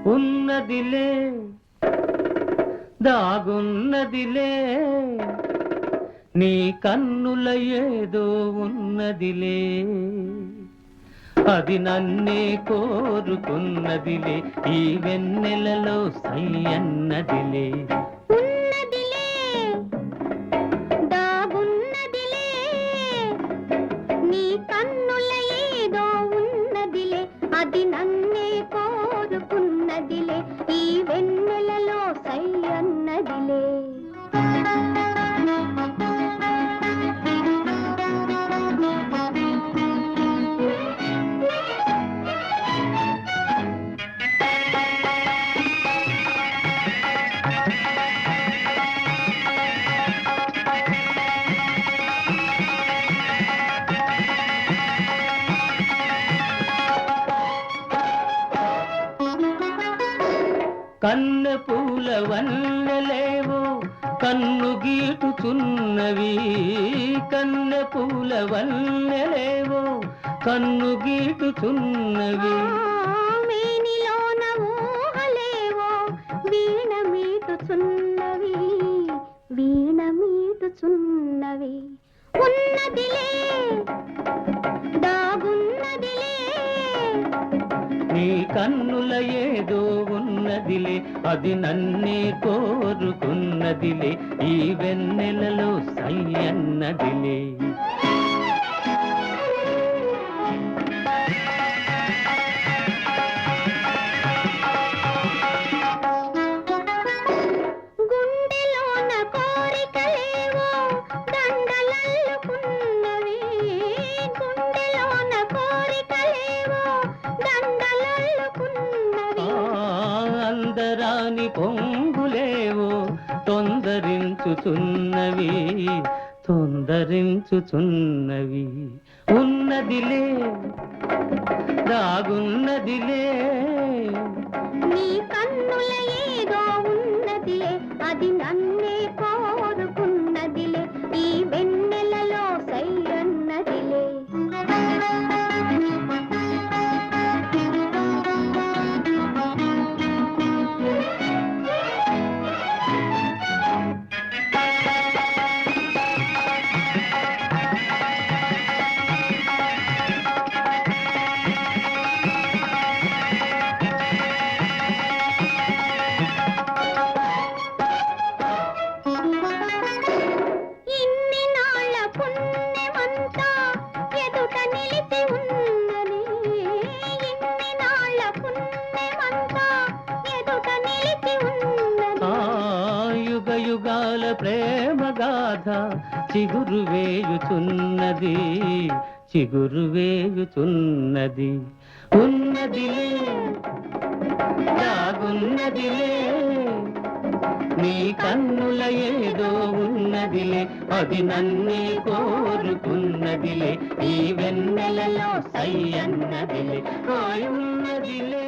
ఉన్నదిలే దాగున్నదిలే నీ కన్నుల ఏదో ఉన్నదిలే అది నన్నే కోరుకున్నదిలే ఈ వెన్నెలలో సై అన్నదిలే ఉన్నదిలే దాగున్నదిలే నీ కన్నుల ఏదో ఉన్నదిలే అది నన్నే కోరుకున్నదిలే ఈ వెన్నెలలో సై అన్నదిలే కన్నె పూల వన్నెలేవో కన్ను గీటుచున్నవి కన్నె పూల వన్నెలేవో కన్ను గీటుచున్నవి మేనిలోన ఊహలేవో వీణ మీటుచున్నవి వీణ మీటుచున్నవి ఉన్నదిలే దాగున్నదిలే నీ కన్నుల ఏదో ఉన్నదిలే అది నన్నే కోరుకున్నదిలే ఈ వెన్నెలలో సై అన్నదిలే గుండెలోన కోరికలేవో దండలల్లుకున్నవి గుండెలోన కోరికలేవో దండలల్లుకున్నవి అందరాని పొంగులేవో తొందరించుచున్నవి తొందరించుచున్నవి ఉన్నదిలే దాగున్నదిలే నీ కన్నుల ఏదో ఉన్నదిలే అది నన్నే కోరుకున్నదిలే ఈ వెన్నెలలో సై అన్నదిలే ఇన్ని నాళ్ళ పుణ్యమంతా ఎదుట నిలిచి ఉన్నది ఇన్ని నాళ్ళ పుణ్యమంతా ఎదుట నిలిచి ఉన్నది యుగ యుగాల ప్రేమ గాథ చిగురు వేయుచున్నది చిగురు వేయుచున్నది ఉన్నదిలే దాగున్నదిలే నీ కన్నుల ఏదో ఉన్నదిలే అది నన్నే కోరుకున్నదిలే ఈ వెన్నెలలో సై అన్నదిలే ఉన్నదిలే